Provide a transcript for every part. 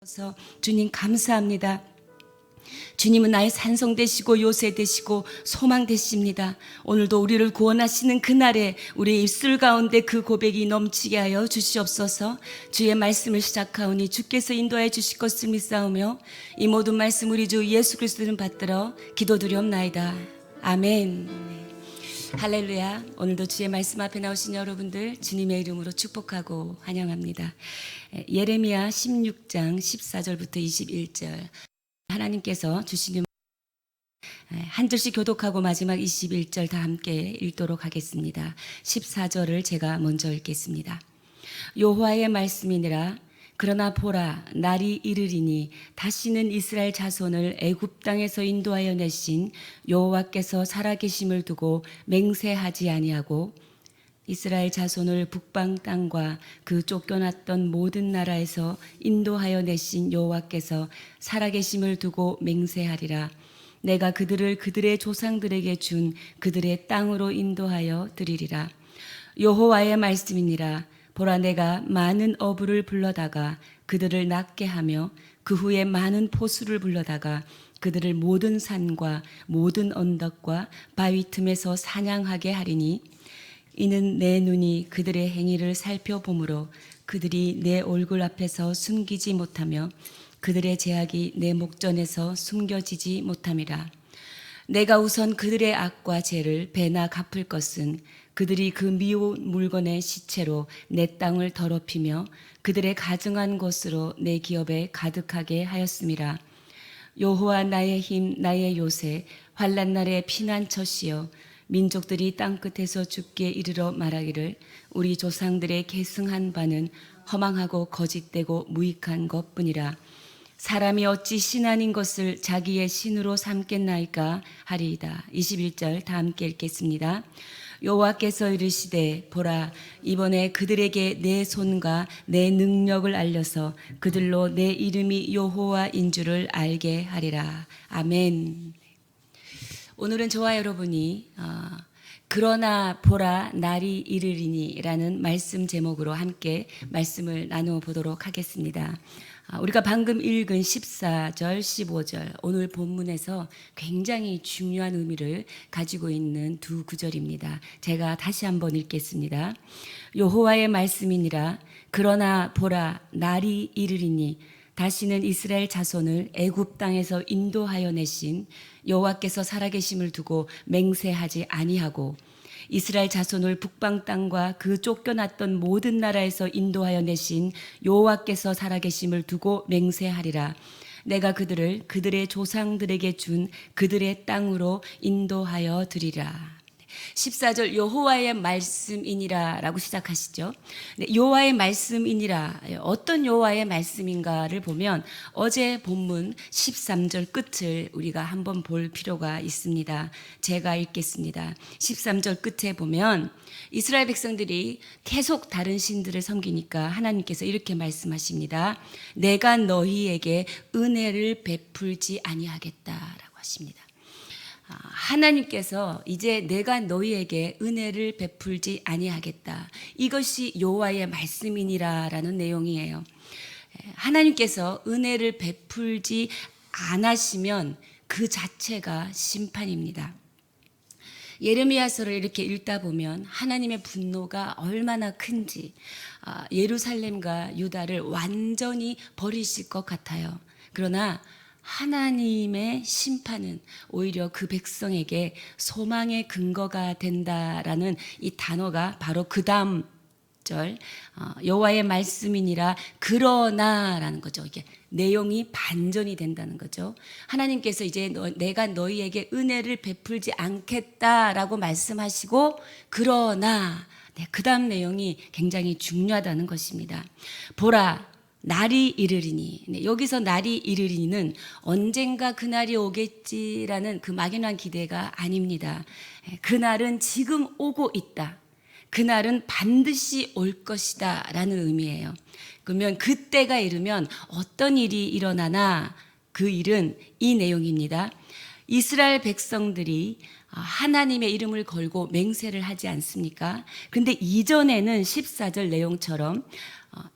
주셔서 주님 감사합니다. 주님은 나의 산성 되시고 요새 되시고 소망 되십니다. 오늘도 우리를 구원하시는 그날에 우리의 입술 가운데 그 고백이 넘치게 하여 주시옵소서. 주의 말씀을 시작하오니 주께서 인도하여 주실 것을 믿사오며 이 모든 말씀 우리 주 예수 그리스도를 받들어 기도드리옵나이다. 아멘. 할렐루야. 오늘도 주의 말씀 앞에 나오신 여러분들 주님의 이름으로 축복하고 환영합니다. 예레미야 16장 14절부터 21절 하나님께서 주시는 한 절씩 교독하고 마지막 21절 다 함께 읽도록 하겠습니다. 14절을 제가 먼저 읽겠습니다. 여호와의 말씀이니라. 그러나 보라, 날이 이르리니 다시는 이스라엘 자손을 애굽 땅에서 인도하여 내신 여호와께서 살아계심을 두고 맹세하지 아니하고 이스라엘 자손을 북방 땅과 그 쫓겨났던 모든 나라에서 인도하여 내신 여호와께서 살아계심을 두고 맹세하리라. 내가 그들을 그들의 조상들에게 준 그들의 땅으로 인도하여 드리리라. 여호와의 말씀이니라. 보라, 내가 많은 어부를 불러다가 그들을 낫게 하며 그 후에 많은 포수를 불러다가 그들을 모든 산과 모든 언덕과 바위 틈에서 사냥하게 하리니 이는 내 눈이 그들의 행위를 살펴보므로 그들이 내 얼굴 앞에서 숨기지 못하며 그들의 제약이 내 목전에서 숨겨지지 못함이라. 내가 우선 그들의 악과 죄를 배나 갚을 것은 그들이 그 미운 물건의 시체로 내 땅을 더럽히며 그들의 가증한 것으로 내 기업에 가득하게 하였음이라. 여호와 나의 힘 나의 요새 환난 날의 피난처시여 민족들이 땅끝에서 죽게 이르러 말하기를 우리 조상들의 계승한 바는 허망하고 거짓되고 무익한 것뿐이라. 사람이 어찌 신 아닌 것을 자기의 신으로 삼겠나이까 하리이다. 21절 다 함께 읽겠습니다. 여호와께서 이르시되 보라, 이번에 그들에게 내 손과 내 능력을 알려서 그들로 내 이름이 여호와인 줄을 알게 하리라. 아멘. 오늘은 저와 여러분이 그러나 보라 날이 이르리니 라는 말씀 제목으로 함께 말씀을 나누어 보도록 하겠습니다. 우리가 방금 읽은 14절, 15절 오늘 본문에서 굉장히 중요한 의미를 가지고 있는 두 구절입니다. 제가 다시 한번 읽겠습니다. 여호와의 말씀이니라. 그러나 보라 날이 이르리니 다시는 이스라엘 자손을 애굽 땅에서 인도하여 내신 여호와께서 살아계심을 두고 맹세하지 아니하고 이스라엘 자손을 북방 땅과 그 쫓겨났던 모든 나라에서 인도하여 내신 여호와께서 살아계심을 두고 맹세하리라. 내가 그들을 그들의 조상들에게 준 그들의 땅으로 인도하여 드리라. 14절 여호와의 말씀이니라 라고 시작하시죠. 여호와의 말씀이니라, 어떤 여호와의 말씀인가를 보면 어제 본문 13절 끝을 우리가 한번 볼 필요가 있습니다. 제가 읽겠습니다. 13절 끝에 보면 이스라엘 백성들이 계속 다른 신들을 섬기니까 하나님께서 이렇게 말씀하십니다. 내가 너희에게 은혜를 베풀지 아니하겠다라고 하십니다. 하나님께서 이제 내가 너희에게 은혜를 베풀지 아니하겠다. 이것이 여호와의 말씀이니라라는 내용이에요. 하나님께서 은혜를 베풀지 않으시면 그 자체가 심판입니다. 예레미야서를 이렇게 읽다 보면 하나님의 분노가 얼마나 큰지, 예루살렘과 유다를 완전히 버리실 것 같아요. 그러나 하나님의 심판은 오히려 그 백성에게 소망의 근거가 된다라는 이 단어가 바로 그 다음 절 여호와의 말씀이니라 그러나라는 거죠. 이게 내용이 반전이 된다는 거죠. 하나님께서 이제 내가 너희에게 은혜를 베풀지 않겠다라고 말씀하시고 그러나 그 다음 내용이 굉장히 중요하다는 것입니다. 보라 날이 이르리니, 여기서 날이 이르리니는 언젠가 그날이 오겠지라는 그 막연한 기대가 아닙니다. 그날은 지금 오고 있다. 그날은 반드시 올 것이다 라는 의미예요. 그러면 그때가 이르면 어떤 일이 일어나나 그 일은 이 내용입니다. 이스라엘 백성들이 하나님의 이름을 걸고 맹세를 하지 않습니까? 근데 이전에는 14절 내용처럼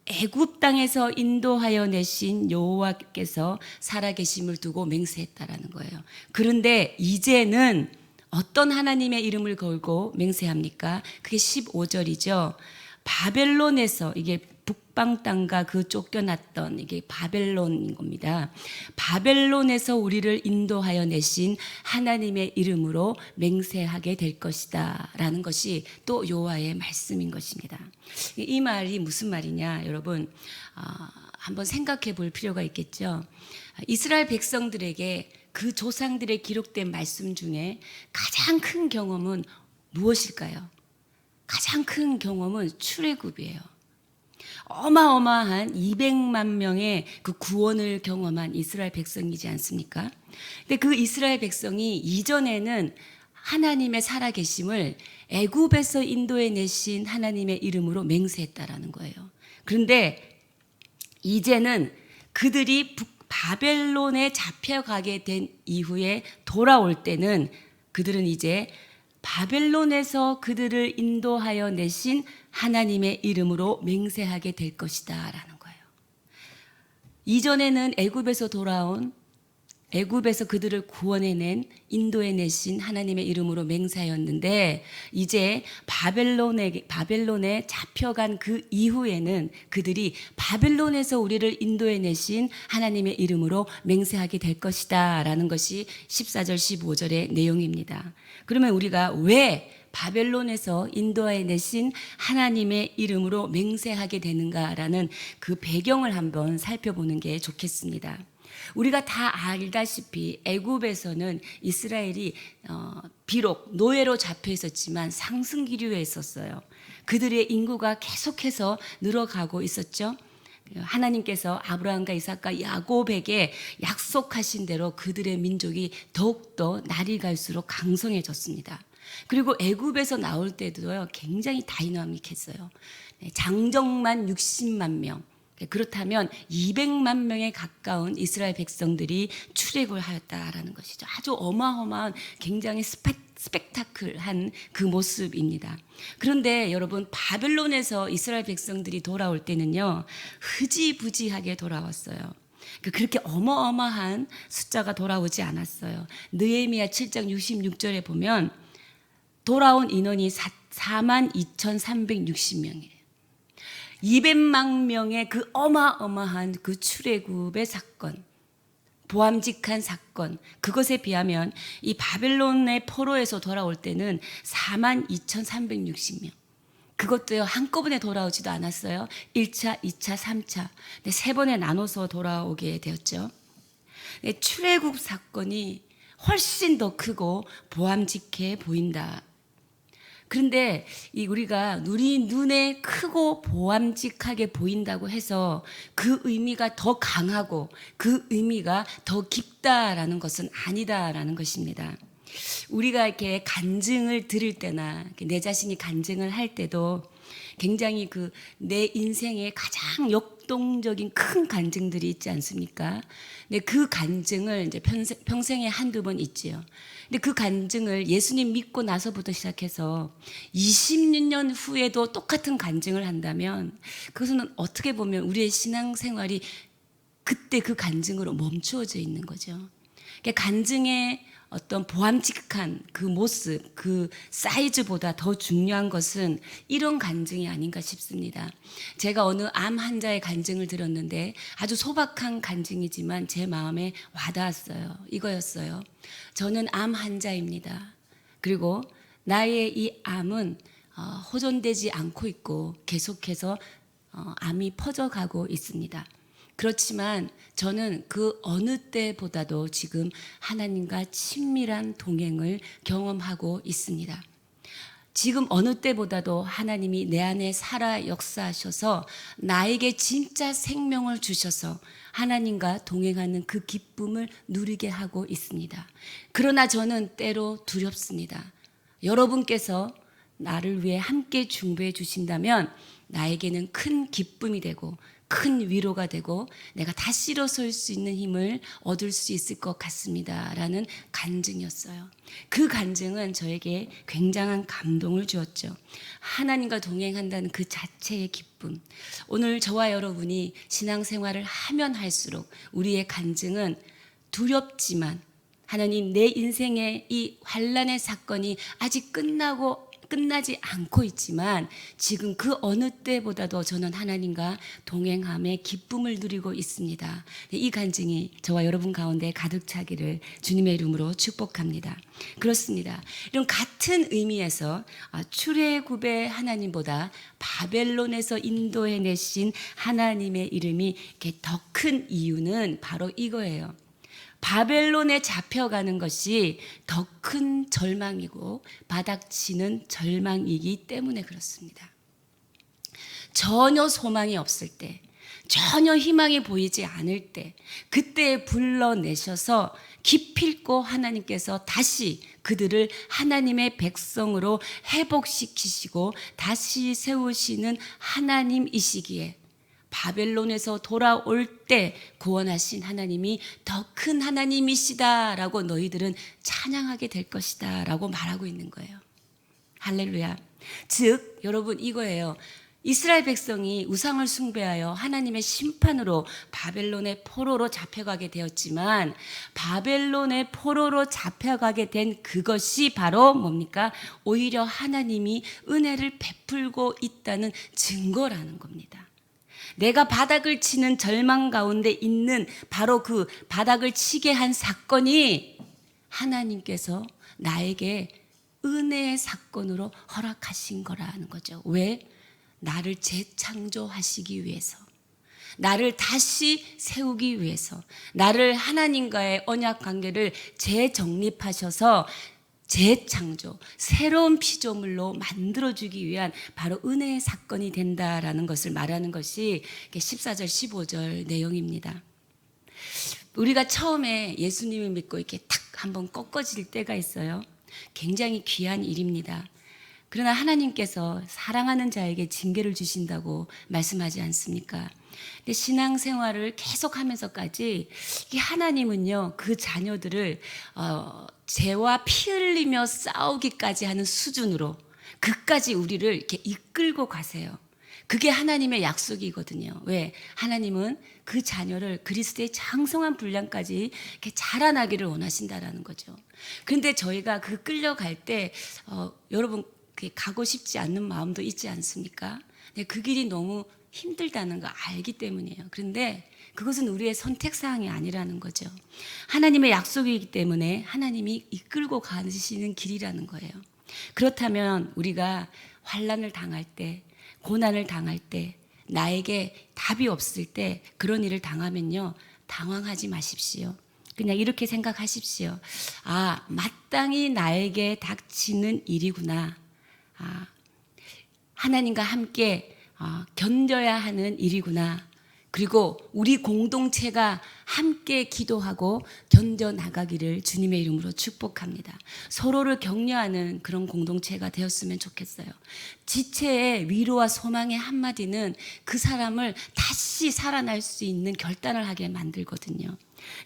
애굽 땅에서 인도하여 내신 여호와께서 살아계심을 두고 맹세했다라는 거예요. 그런데 이제는 어떤 하나님의 이름을 걸고 맹세합니까? 그게 15절이죠. 바벨론에서, 이게 북방 땅과 그 쫓겨났던 이게 바벨론인 겁니다. 바벨론에서 우리를 인도하여 내신 하나님의 이름으로 맹세하게 될 것이다 라는 것이 또 여호와의 말씀인 것입니다. 이 말이 무슨 말이냐, 여러분 한번 생각해 볼 필요가 있겠죠. 이스라엘 백성들에게 그 조상들의 기록된 말씀 중에 가장 큰 경험은 무엇일까요? 가장 큰 경험은 출애굽이에요. 어마어마한 200만 명의 그 구원을 경험한 이스라엘 백성이지 않습니까? 근데 그 이스라엘 백성이 이전에는 하나님의 살아계심을 애굽에서 인도해 내신 하나님의 이름으로 맹세했다라는 거예요. 그런데 이제는 그들이 바벨론에 잡혀가게 된 이후에 돌아올 때는 그들은 이제 바벨론에서 그들을 인도하여 내신 하나님의 이름으로 맹세하게 될 것이다 라는 거예요. 이전에는 애굽에서 그들을 구원해낸, 인도해내신 하나님의 이름으로 맹세하였는데, 이제 바벨론에 잡혀간 그 이후에는 그들이 바벨론에서 우리를 인도해내신 하나님의 이름으로 맹세하게 될 것이다 라는 것이 14절 15절의 내용입니다. 그러면 우리가 왜 바벨론에서 인도해내신 하나님의 이름으로 맹세하게 되는가라는 그 배경을 한번 살펴보는 게 좋겠습니다. 우리가 다 알다시피 애굽에서는 이스라엘이 비록 노예로 잡혀 있었지만 상승 기류에 있었어요. 그들의 인구가 계속해서 늘어가고 있었죠. 하나님께서 아브라함과 이삭과 야곱에게 약속하신 대로 그들의 민족이 더욱더 날이 갈수록 강성해졌습니다. 그리고 애굽에서 나올 때도요, 굉장히 다이나믹했어요. 장정만 60만 명. 그렇다면 200만 명에 가까운 이스라엘 백성들이 출애굽을 하였다라는 것이죠. 아주 어마어마한, 굉장히 스펙타클한 그 모습입니다. 그런데 여러분, 바벨론에서 이스라엘 백성들이 돌아올 때는요, 흐지부지하게 돌아왔어요. 그렇게 어마어마한 숫자가 돌아오지 않았어요. 느헤미야 7장 66절에 보면 돌아온 인원이 42,360명이에요. 200만 명의 그 어마어마한 그 출애굽의 사건, 보암직한 사건, 그것에 비하면 이 바벨론의 포로에서 돌아올 때는 42,360명. 그것도요, 한꺼번에 돌아오지도 않았어요. 1차, 2차, 3차. 세 번에 나눠서 돌아오게 되었죠. 출애굽 사건이 훨씬 더 크고 보암직해 보인다. 그런데 우리가 우리 눈에 크고 보암직하게 보인다고 해서 그 의미가 더 강하고 그 의미가 더 깊다라는 것은 아니다라는 것입니다. 우리가 이렇게 간증을 들을 때나 내 자신이 간증을 할 때도 굉장히 내 인생에 가장 역동적인 큰 간증들이 있지 않습니까? 근데 그 간증을 이제 평생에 한두 번 있지요. 근데 그 간증을 예수님 믿고 나서부터 시작해서 20년 후에도 똑같은 간증을 한다면 그것은 어떻게 보면 우리의 신앙생활이 그때 그 간증으로 멈추어져 있는 거죠. 그러니까 간증의 어떤 보암직한 그 모습, 그 사이즈보다 더 중요한 것은 이런 간증이 아닌가 싶습니다. 제가 어느 암 환자의 간증을 들었는데 아주 소박한 간증이지만 제 마음에 와닿았어요. 이거였어요. 저는 암 환자입니다. 그리고 나의 이 암은 호전되지 않고 있고 계속해서 암이 퍼져가고 있습니다. 그렇지만 저는 그 어느 때보다도 지금 하나님과 친밀한 동행을 경험하고 있습니다. 지금 어느 때보다도 하나님이 내 안에 살아 역사하셔서 나에게 진짜 생명을 주셔서 하나님과 동행하는 그 기쁨을 누리게 하고 있습니다. 그러나 저는 때로 두렵습니다. 여러분께서 나를 위해 함께 중보해 주신다면 나에게는 큰 기쁨이 되고 큰 위로가 되고 내가 다시 일어설 수 있는 힘을 얻을 수 있을 것 같습니다 라는 간증이었어요. 그 간증은 저에게 굉장한 감동을 주었죠. 하나님과 동행한다는 그 자체의 기쁨. 오늘 저와 여러분이 신앙생활을 하면 할수록 우리의 간증은 두렵지만 하나님, 내 인생의 이 환난의 사건이 아직 끝나지 않고 있지만 지금 그 어느 때보다도 저는 하나님과 동행함의 기쁨을 누리고 있습니다. 이 간증이 저와 여러분 가운데 가득 차기를 주님의 이름으로 축복합니다. 그렇습니다. 이런 같은 의미에서 출애굽의 하나님보다 바벨론에서 인도해내신 하나님의 이름이 더 큰 이유는 바로 이거예요. 바벨론에 잡혀가는 것이 더 큰 절망이고 바닥치는 절망이기 때문에 그렇습니다. 전혀 소망이 없을 때, 전혀 희망이 보이지 않을 때, 그때 불러내셔서 기필코 하나님께서 다시 그들을 하나님의 백성으로 회복시키시고 다시 세우시는 하나님이시기에 바벨론에서 돌아올 때 구원하신 하나님이 더 큰 하나님이시다라고 너희들은 찬양하게 될 것이다라고 말하고 있는 거예요. 할렐루야. 즉 여러분 이거예요. 이스라엘 백성이 우상을 숭배하여 하나님의 심판으로 바벨론의 포로로 잡혀가게 되었지만 바벨론의 포로로 잡혀가게 된 그것이 바로 뭡니까? 오히려 하나님이 은혜를 베풀고 있다는 증거라는 겁니다. 내가 바닥을 치는 절망 가운데 있는 바로 그 바닥을 치게 한 사건이 하나님께서 나에게 은혜의 사건으로 허락하신 거라는 거죠. 왜? 나를 재창조하시기 위해서, 나를 다시 세우기 위해서, 나를 하나님과의 언약 관계를 재정립하셔서 재창조, 새로운 피조물로 만들어주기 위한 바로 은혜의 사건이 된다라는 것을 말하는 것이 14절, 15절 내용입니다. 우리가 처음에 예수님을 믿고 이렇게 탁 한번 꺾어질 때가 있어요. 굉장히 귀한 일입니다. 그러나 하나님께서 사랑하는 자에게 징계를 주신다고 말씀하지 않습니까? 근데 신앙생활을 계속하면서까지 이 하나님은요, 그 자녀들을 죄와 피 흘리며 싸우기까지 하는 수준으로 그까지 우리를 이렇게 이끌고 가세요. 그게 하나님의 약속이거든요. 왜? 하나님은 그 자녀를 그리스도의 장성한 분량까지 이렇게 자라나기를 원하신다라는 거죠. 그런데 저희가 그 끌려갈 때 여러분 가고 싶지 않는 마음도 있지 않습니까? 그 길이 너무 힘들다는 거 알기 때문이에요. 그런데 그것은 우리의 선택사항이 아니라는 거죠. 하나님의 약속이기 때문에 하나님이 이끌고 가시는 길이라는 거예요. 그렇다면 우리가 환난을 당할 때, 고난을 당할 때, 나에게 답이 없을 때 그런 일을 당하면요, 당황하지 마십시오. 그냥 이렇게 생각하십시오. 아, 마땅히 나에게 닥치는 일이구나. 하나님과 함께 견뎌야 하는 일이구나. 그리고 우리 공동체가 함께 기도하고 견뎌나가기를 주님의 이름으로 축복합니다. 서로를 격려하는 그런 공동체가 되었으면 좋겠어요. 지체의 위로와 소망의 한마디는 그 사람을 다시 살아날 수 있는 결단을 하게 만들거든요.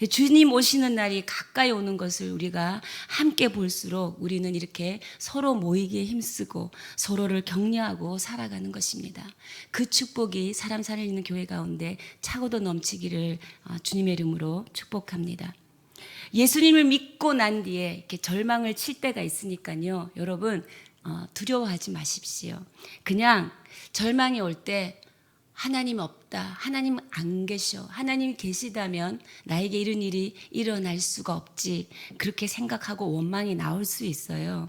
주님 오시는 날이 가까이 오는 것을 우리가 함께 볼수록 우리는 이렇게 서로 모이기에 힘쓰고 서로를 격려하고 살아가는 것입니다. 그 축복이 사람 살아있는 교회 가운데 차고도 넘치기를 주님의 이름으로 축복합니다. 예수님을 믿고 난 뒤에 이렇게 절망을 칠 때가 있으니까요. 여러분 두려워하지 마십시오. 그냥 절망이 올 때 하나님 없다, 하나님 안 계셔, 하나님 계시다면 나에게 이런 일이 일어날 수가 없지, 그렇게 생각하고 원망이 나올 수 있어요.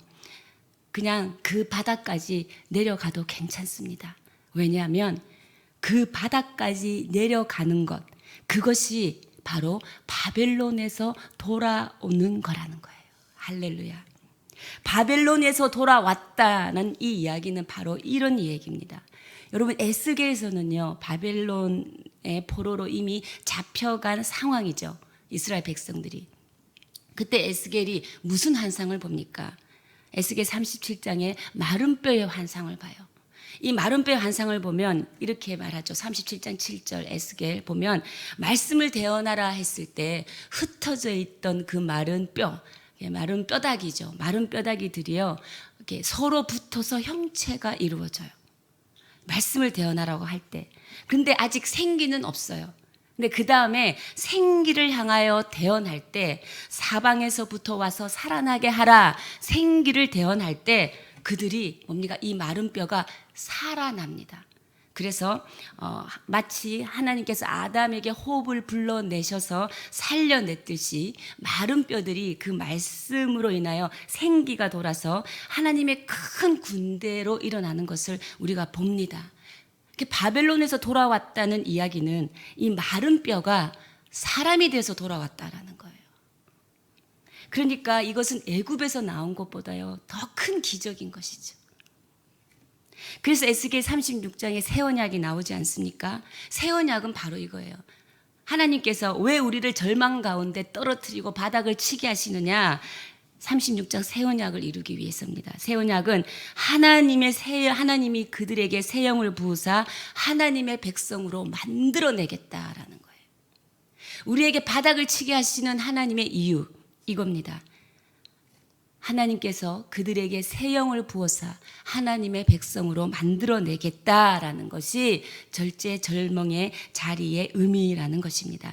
그냥 그 바닥까지 내려가도 괜찮습니다. 왜냐하면 그 바닥까지 내려가는 것, 그것이 바로 바벨론에서 돌아오는 거라는 거예요. 할렐루야. 바벨론에서 돌아왔다는 이 이야기는 바로 이런 이야기입니다. 여러분, 에스겔에서는요, 바벨론의 포로로 이미 잡혀간 상황이죠. 이스라엘 백성들이. 그때 에스겔이 무슨 환상을 봅니까? 에스겔 37장에 마른 뼈의 환상을 봐요. 이 마른 뼈의 환상을 보면 이렇게 말하죠. 37장 7절 에스겔 보면 말씀을 대언하라 했을 때 흩어져 있던 그 마른 뼈, 마른 뼈다귀죠. 마른 뼈다귀들이요, 이렇게 서로 붙어서 형체가 이루어져요. 말씀을 대언하라고 할 때. 근데 아직 생기는 없어요. 근데 그 다음에 생기를 향하여 대언할 때, 사방에서부터 와서 살아나게 하라, 생기를 대언할 때 그들이 뭡니까? 이 마른 뼈가 살아납니다. 그래서 마치 하나님께서 아담에게 호흡을 불러내셔서 살려냈듯이 마른 뼈들이 그 말씀으로 인하여 생기가 돌아서 하나님의 큰 군대로 일어나는 것을 우리가 봅니다. 바벨론에서 돌아왔다는 이야기는 이 마른 뼈가 사람이 돼서 돌아왔다라는 거예요. 그러니까 이것은 애굽에서 나온 것보다요 더 큰 기적인 것이죠. 그래서 에스겔 36장에 새 언약이 나오지 않습니까? 새 언약은 바로 이거예요. 하나님께서 왜 우리를 절망 가운데 떨어뜨리고 바닥을 치게 하시느냐? 36장 새 언약을 이루기 위해서입니다. 새 언약은 하나님이 그들에게 새 영을 부으사 하나님의 백성으로 만들어내겠다라는 거예요. 우리에게 바닥을 치게 하시는 하나님의 이유, 이겁니다. 하나님께서 그들에게 새 영을 부어서 하나님의 백성으로 만들어내겠다라는 것이 절제절명의 자리의 의미라는 것입니다.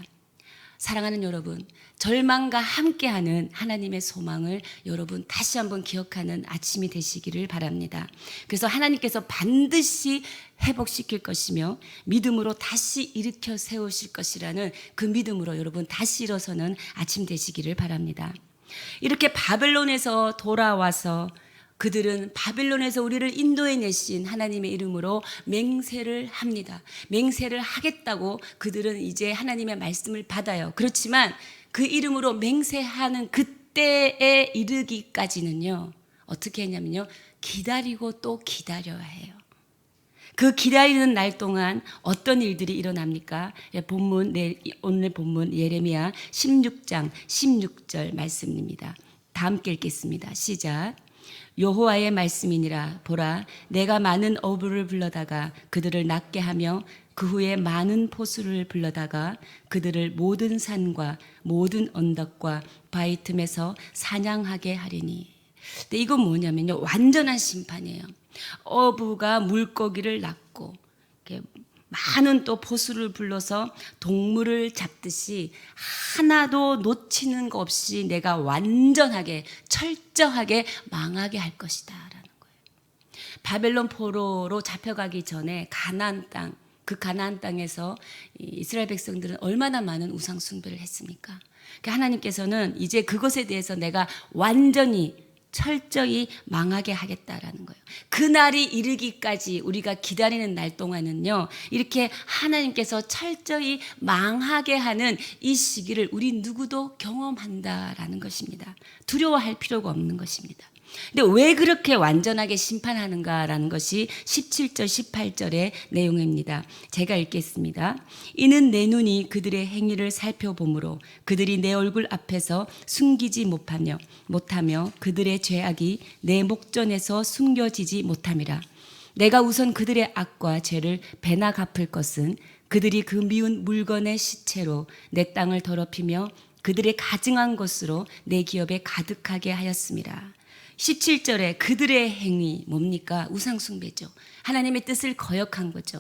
사랑하는 여러분, 절망과 함께하는 하나님의 소망을 여러분 다시 한번 기억하는 아침이 되시기를 바랍니다. 그래서 하나님께서 반드시 회복시킬 것이며 믿음으로 다시 일으켜 세우실 것이라는 그 믿음으로 여러분 다시 일어서는 아침 되시기를 바랍니다. 이렇게 바벨론에서 돌아와서 그들은 바벨론에서 우리를 인도해 내신 하나님의 이름으로 맹세를 합니다. 맹세를 하겠다고 그들은 이제 하나님의 말씀을 받아요. 그렇지만 그 이름으로 맹세하는 그때에 이르기까지는요, 어떻게 했냐면요, 기다리고 또 기다려야 해요. 그 기다리는 날 동안 어떤 일들이 일어납니까? 오늘 본문 예레미야 16장 16절 말씀입니다. 다 함께 읽겠습니다. 시작. 여호와의 말씀이니라. 보라, 내가 많은 어부를 불러다가 그들을 낫게 하며 그 후에 많은 포수를 불러다가 그들을 모든 산과 모든 언덕과 바위 틈에서 사냥하게 하리니. 근데 이건 뭐냐면요, 완전한 심판이에요. 어부가 물고기를 낚고 많은 또 포수를 불러서 동물을 잡듯이 하나도 놓치는 거 없이 내가 완전하게 철저하게 망하게 할 것이다 라는 거예요. 바벨론 포로로 잡혀가기 전에 가나안 땅, 그 가나안 땅에서 이스라엘 백성들은 얼마나 많은 우상 숭배를 했습니까? 하나님께서는 이제 그것에 대해서 내가 완전히 철저히 망하게 하겠다라는 거예요. 그날이 이르기까지 우리가 기다리는 날 동안은요, 이렇게 하나님께서 철저히 망하게 하는 이 시기를 우리 누구도 경험한다라는 것입니다. 두려워할 필요가 없는 것입니다. 근데 왜 그렇게 완전하게 심판하는가라는 것이 17절 18절의 내용입니다. 제가 읽겠습니다. 이는 내 눈이 그들의 행위를 살펴보므로 그들이 내 얼굴 앞에서 숨기지 못하며 그들의 죄악이 내 목전에서 숨겨지지 못함이라. 내가 우선 그들의 악과 죄를 배나 갚을 것은 그들이 그 미운 물건의 시체로 내 땅을 더럽히며 그들의 가증한 것으로 내 기업에 가득하게 하였음이라. 17절에 그들의 행위 뭡니까? 우상숭배죠. 하나님의 뜻을 거역한 거죠.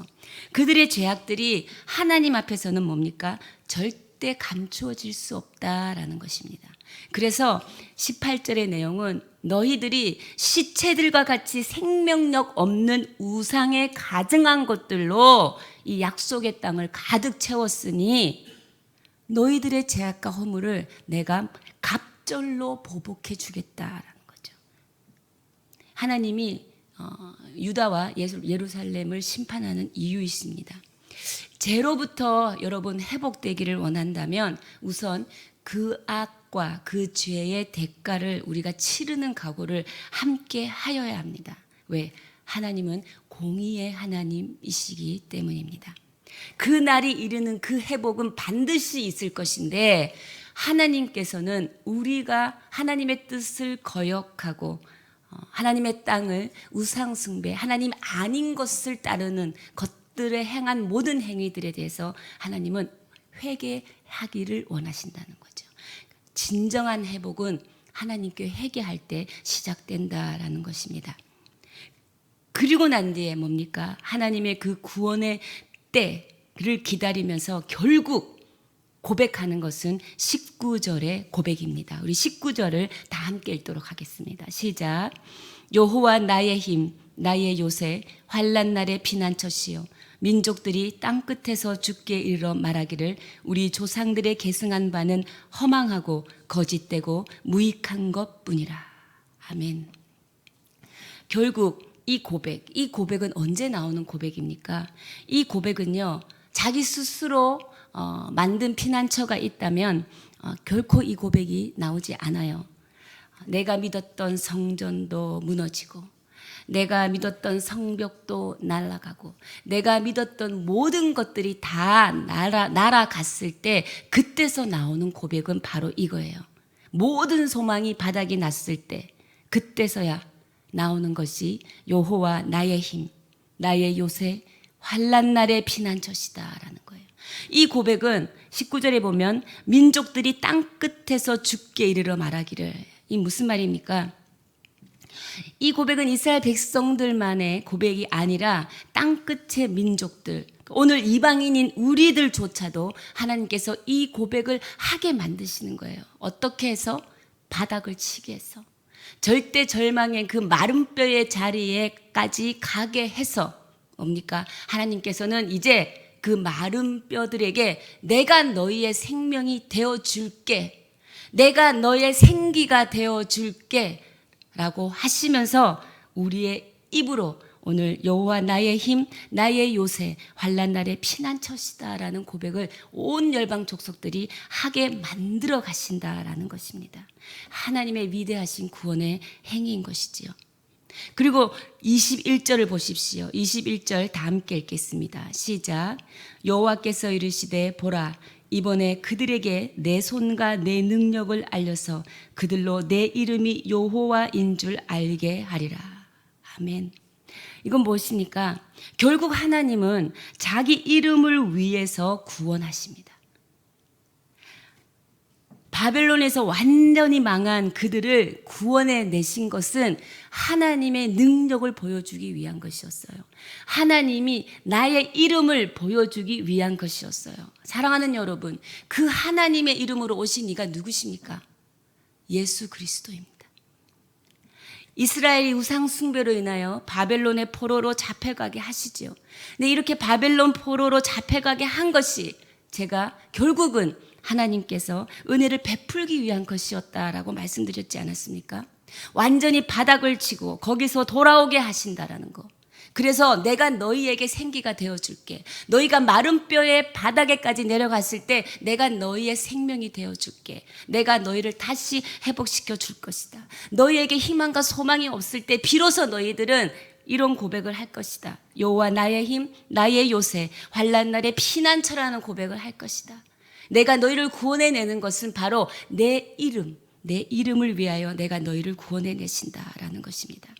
그들의 죄악들이 하나님 앞에서는 뭡니까? 절대 감추어질 수 없다라는 것입니다. 그래서 18절의 내용은 너희들이 시체들과 같이 생명력 없는 우상에 가증한 것들로 이 약속의 땅을 가득 채웠으니 너희들의 죄악과 허물을 내가 갑절로 보복해 주겠다라는 거죠. 하나님이 유다와 예루살렘을 심판하는 이유이십니다. 죄로부터 여러분 회복되기를 원한다면 우선 그 악과 그 죄의 대가를 우리가 치르는 각오를 함께 하여야 합니다. 왜? 하나님은 공의의 하나님이시기 때문입니다. 그 날이 이르는 그 회복은 반드시 있을 것인데 하나님께서는 우리가 하나님의 뜻을 거역하고 하나님의 땅을 우상 숭배, 하나님 아닌 것을 따르는 것들에 행한 모든 행위들에 대해서 하나님은 회개하기를 원하신다는 거죠. 진정한 회복은 하나님께 회개할 때 시작된다라는 것입니다. 그리고 난 뒤에 뭡니까? 하나님의 그 구원의 때를 기다리면서 결국 고백하는 것은 19절의 고백입니다. 우리 19절을 다 함께 읽도록 하겠습니다. 시작. 여호와 나의 힘, 나의 요새, 환난 날의 피난처시요. 민족들이 땅끝에서 죽게 이르러 말하기를 우리 조상들의 계승한 바는 허망하고 거짓되고 무익한 것뿐이라. 아멘. 결국 이 고백은 언제 나오는 고백입니까? 이 고백은요, 자기 스스로 만든 피난처가 있다면 결코 이 고백이 나오지 않아요. 내가 믿었던 성전도 무너지고, 내가 믿었던 성벽도 날아가고, 내가 믿었던 모든 것들이 다 날아갔을 때 그때서 나오는 고백은 바로 이거예요. 모든 소망이 바닥이 났을 때 그때서야 나오는 것이 여호와 나의 힘, 나의 요새, 환난 날의 피난처시다라는 거예요. 이 고백은 19절에 보면 민족들이 땅끝에서 죽게 이르러 말하기를, 이 무슨 말입니까? 이 고백은 이스라엘 백성들만의 고백이 아니라 땅끝의 민족들, 오늘 이방인인 우리들조차도 하나님께서 이 고백을 하게 만드시는 거예요. 어떻게 해서? 바닥을 치게 해서, 절대 절망의 그 마른 뼈의 자리에까지 가게 해서 뭡니까? 하나님께서는 이제 그 마른 뼈들에게 내가 너희의 생명이 되어줄게, 내가 너의 생기가 되어줄게 라고 하시면서 우리의 입으로 오늘 여호와 나의 힘, 나의 요새, 환난 날의 피난처시다라는 고백을 온 열방 족속들이 하게 만들어 가신다라는 것입니다. 하나님의 위대하신 구원의 행위인 것이지요. 그리고 21절을 보십시오. 21절 다 함께 읽겠습니다. 시작. 여호와께서 이르시되 보라, 이번에 그들에게 내 손과 내 능력을 알려서 그들로 내 이름이 여호와인 줄 알게 하리라. 아멘. 이건 무엇입니까? 결국 하나님은 자기 이름을 위해서 구원하십니다. 바벨론에서 완전히 망한 그들을 구원해 내신 것은 하나님의 능력을 보여주기 위한 것이었어요. 하나님이 나의 이름을 보여주기 위한 것이었어요. 사랑하는 여러분, 그 하나님의 이름으로 오신 이가 누구십니까? 예수 그리스도입니다. 이스라엘이 우상 숭배로 인하여 바벨론의 포로로 잡혀가게 하시지요. 근데 이렇게 바벨론 포로로 잡혀가게 한 것이 제가 결국은 하나님께서 은혜를 베풀기 위한 것이었다라고 말씀드렸지 않았습니까? 완전히 바닥을 치고 거기서 돌아오게 하신다라는 거. 그래서 내가 너희에게 생기가 되어줄게. 너희가 마른 뼈의 바닥에까지 내려갔을 때 내가 너희의 생명이 되어줄게. 내가 너희를 다시 회복시켜 줄 것이다. 너희에게 희망과 소망이 없을 때 비로소 너희들은 이런 고백을 할 것이다. 여호와 나의 힘, 나의 요새, 환난 날의 피난처라는 고백을 할 것이다. 내가 너희를 구원해내는 것은 바로 내 이름을 위하여 내가 너희를 구원해내신다라는 것입니다.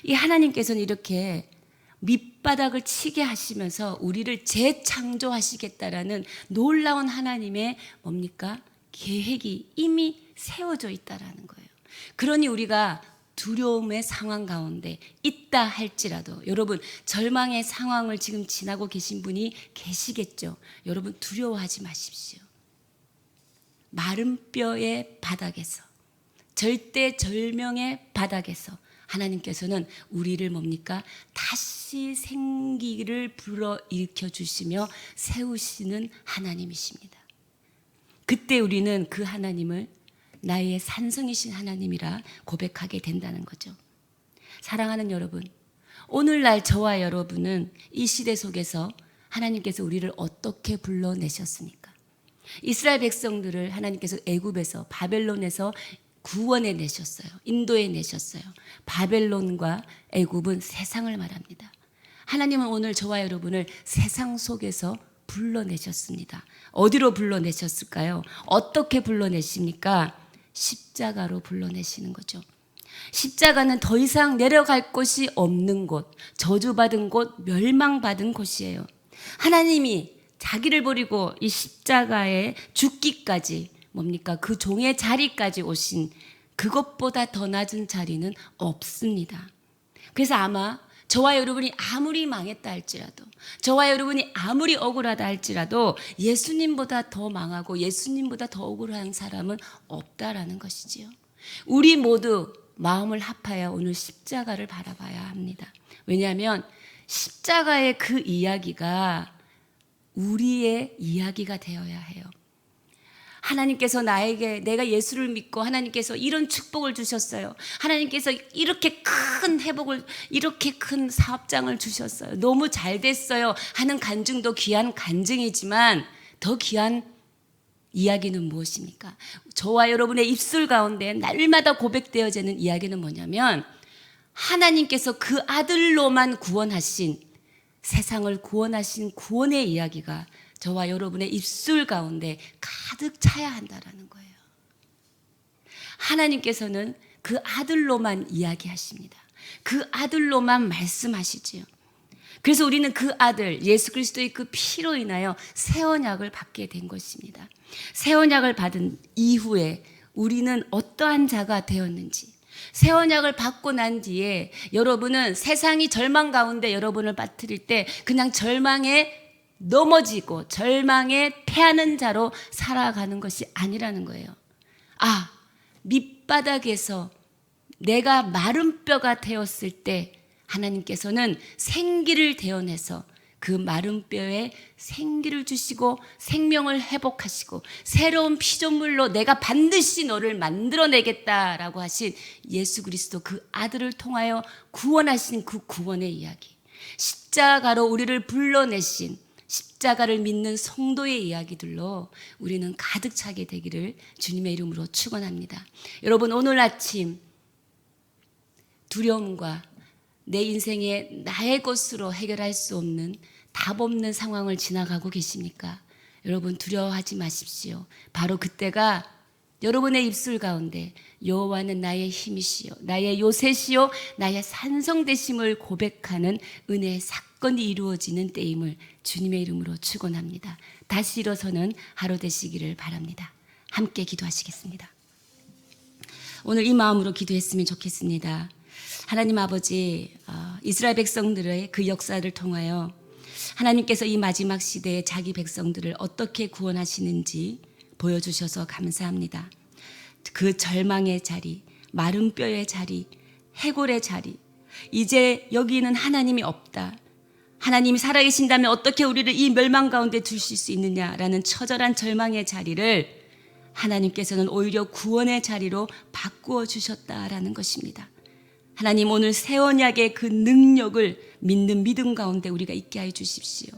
이 하나님께서는 이렇게 밑바닥을 치게 하시면서 우리를 재창조하시겠다라는 놀라운 하나님의 뭡니까? 계획이 이미 세워져 있다라는 거예요. 그러니 우리가 두려움의 상황 가운데 있다 할지라도, 여러분 절망의 상황을 지금 지나고 계신 분이 계시겠죠. 여러분 두려워하지 마십시오. 마른 뼈의 바닥에서, 절대 절명의 바닥에서 하나님께서는 우리를 뭡니까? 다시 생기를 불어일으켜 주시며 세우시는 하나님이십니다. 그때 우리는 그 하나님을 나의 산성이신 하나님이라 고백하게 된다는 거죠. 사랑하는 여러분, 오늘날 저와 여러분은 이 시대 속에서 하나님께서 우리를 어떻게 불러내셨습니까? 이스라엘 백성들을 하나님께서 애굽에서, 바벨론에서 구원해 내셨어요. 인도해 내셨어요. 바벨론과 애굽은 세상을 말합니다. 하나님은 오늘 저와 여러분을 세상 속에서 불러내셨습니다. 어디로 불러내셨을까요? 어떻게 불러내십니까? 십자가로 불러내시는 거죠. 십자가는 더 이상 내려갈 곳이 없는 곳, 저주받은 곳, 멸망받은 곳이에요. 하나님이 자기를 버리고 이 십자가에 죽기까지 뭡니까? 그 종의 자리까지 오신 그것보다 더 낮은 자리는 없습니다. 그래서 아마 저와 여러분이 아무리 망했다 할지라도, 저와 여러분이 아무리 억울하다 할지라도 예수님보다 더 망하고 예수님보다 더 억울한 사람은 없다라는 것이지요. 우리 모두 마음을 합하여 오늘 십자가를 바라봐야 합니다. 왜냐하면 십자가의 그 이야기가 우리의 이야기가 되어야 해요. 하나님께서 나에게, 내가 예수를 믿고 하나님께서 이런 축복을 주셨어요. 하나님께서 이렇게 큰 회복을, 이렇게 큰 사업장을 주셨어요. 너무 잘 됐어요 하는 간증도 귀한 간증이지만 더 귀한 이야기는 무엇입니까? 저와 여러분의 입술 가운데 날마다 고백되어지는 이야기는 뭐냐면 하나님께서 그 아들로만 구원하신, 세상을 구원하신 구원의 이야기가 저와 여러분의 입술 가운데 가득 차야 한다라는 거예요. 하나님께서는 그 아들로만 이야기하십니다. 그 아들로만 말씀하시지요. 그래서 우리는 그 아들 예수 그리스도의 그 피로 인하여 새 언약을 받게 된 것입니다. 새 언약을 받은 이후에 우리는 어떠한 자가 되었는지, 새 언약을 받고 난 뒤에 여러분은 세상이 절망 가운데 여러분을 빠뜨릴 때 그냥 절망에 넘어지고 절망에 패하는 자로 살아가는 것이 아니라는 거예요. 아, 밑바닥에서 내가 마른 뼈가 되었을 때 하나님께서는 생기를 대원해서 그 마른 뼈에 생기를 주시고 생명을 회복하시고 새로운 피조물로 내가 반드시 너를 만들어내겠다라고 하신 예수 그리스도 그 아들을 통하여 구원하신 그 구원의 이야기, 십자가로 우리를 불러내신 십자가를 믿는 성도의 이야기들로 우리는 가득 차게 되기를 주님의 이름으로 축원합니다. 여러분, 오늘 아침 두려움과 내 인생에 나의 것으로 해결할 수 없는 답 없는 상황을 지나가고 계십니까? 여러분, 두려워하지 마십시오. 바로 그때가 여러분의 입술 가운데 여호와는 나의 힘이시요 나의 요새시요 나의 산성되심을 고백하는 은혜의 사건이 이루어지는 때임을 주님의 이름으로 축원합니다. 다시 일어서는 하루 되시기를 바랍니다. 함께 기도하시겠습니다. 오늘 이 마음으로 기도했으면 좋겠습니다. 하나님 아버지, 이스라엘 백성들의 그 역사를 통하여 하나님께서 이 마지막 시대에 자기 백성들을 어떻게 구원하시는지 보여주셔서 감사합니다. 그 절망의 자리, 마른 뼈의 자리, 해골의 자리, 이제 여기는 하나님이 없다. 하나님이 살아계신다면 어떻게 우리를 이 멸망 가운데 두실 수 있느냐라는 처절한 절망의 자리를 하나님께서는 오히려 구원의 자리로 바꾸어 주셨다라는 것입니다. 하나님, 오늘 새 언약의 그 능력을 믿는 믿음 가운데 우리가 있게 해 주십시오.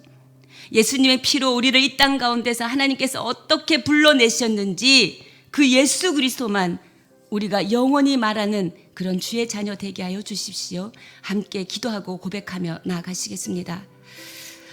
예수님의 피로 우리를 이 땅 가운데서 하나님께서 어떻게 불러내셨는지 그 예수 그리스도만 우리가 영원히 말하는 그런 주의 자녀 되게 하여 주십시오. 함께 기도하고 고백하며 나아가시겠습니다.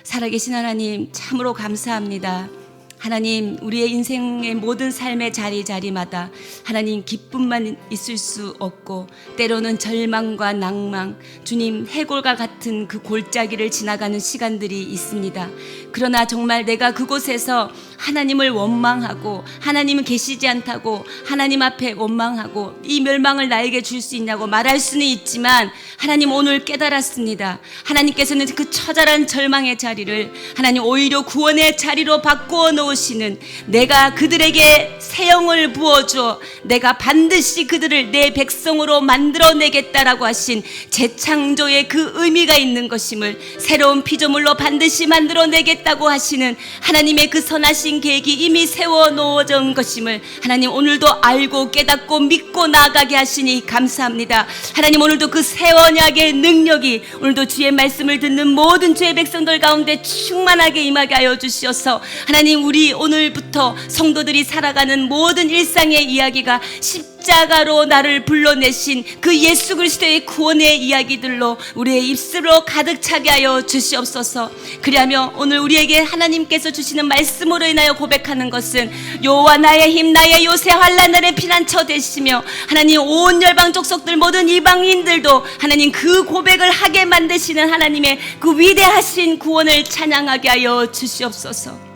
살아계신 하나님, 참으로 감사합니다. 하나님, 우리의 인생의 모든 삶의 자리마다 하나님 기쁨만 있을 수 없고 때로는 절망과 낭망, 주님 해골과 같은 그 골짜기를 지나가는 시간들이 있습니다. 그러나 정말 내가 그곳에서 하나님을 원망하고 하나님은 계시지 않다고 하나님 앞에 원망하고 이 멸망을 나에게 줄 수 있냐고 말할 수는 있지만 하나님, 오늘 깨달았습니다. 하나님께서는 그 처절한 절망의 자리를 하나님 오히려 구원의 자리로 바꾸어 놓으시는, 내가 그들에게 새 영을 부어줘 내가 반드시 그들을 내 백성으로 만들어내겠다라고 하신 재창조의 그 의미가 있는 것임을, 새로운 피조물로 반드시 만들어내겠다고 하시는 하나님의 그 선하신 계획이 이미 세워 놓아진 것임을 하나님 오늘도 알고 깨닫고 믿고 나아가게 하시니 감사합니다. 하나님, 오늘도 그 새 언약의 능력이 오늘도 주의 말씀을 듣는 모든 주의 백성들 가운데 충만하게 임하게 하여 주시어서 하나님, 우리 우리 오늘부터 성도들이 살아가는 모든 일상의 이야기가 십자가로 나를 불러내신 그 예수 그리스도의 구원의 이야기들로 우리의 입술로 가득 차게 하여 주시옵소서. 그리하며 오늘 우리에게 하나님께서 주시는 말씀으로 인하여 고백하는 것은 여호와 나의 힘 나의 요새 환난날의 피난처 되시며, 하나님 온 열방 족속들 모든 이방인들도 하나님 그 고백을 하게 만드시는 하나님의 그 위대하신 구원을 찬양하게 하여 주시옵소서.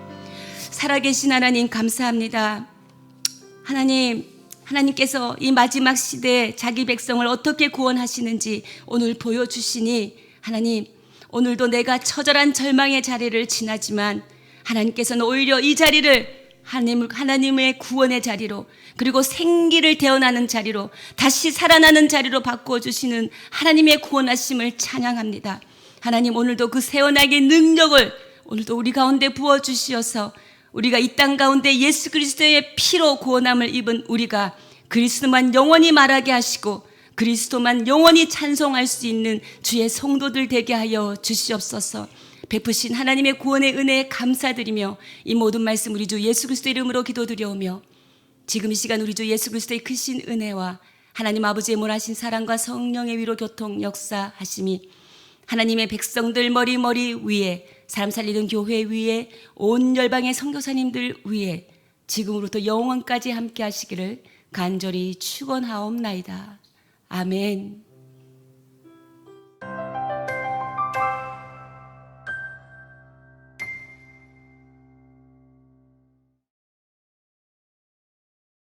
살아계신 하나님 감사합니다. 하나님께서 이 마지막 시대에 자기 백성을 어떻게 구원하시는지 오늘 보여주시니, 하나님 오늘도 내가 처절한 절망의 자리를 지나지만 하나님께서는 오히려 이 자리를 하나님의 구원의 자리로, 그리고 생기를 태어나는 자리로, 다시 살아나는 자리로 바꾸어 주시는 하나님의 구원하심을 찬양합니다. 하나님 오늘도 그 새어나게 능력을 오늘도 우리 가운데 부어주시어서 우리가 이 땅 가운데 예수 그리스도의 피로 구원함을 입은 우리가 그리스도만 영원히 말하게 하시고 그리스도만 영원히 찬송할 수 있는 주의 성도들 되게 하여 주시옵소서. 베푸신 하나님의 구원의 은혜에 감사드리며 이 모든 말씀 우리 주 예수 그리스도의 이름으로 기도드려오며, 지금 이 시간 우리 주 예수 그리스도의 크신 은혜와 하나님 아버지의 몰하신 사랑과 성령의 위로 교통 역사하심이 하나님의 백성들 머리 위에, 사람 살리는 교회 위에, 온 열방의 선교사님들 위에 지금으로부터 영원까지 함께 하시기를 간절히 축원하옵나이다. 아멘.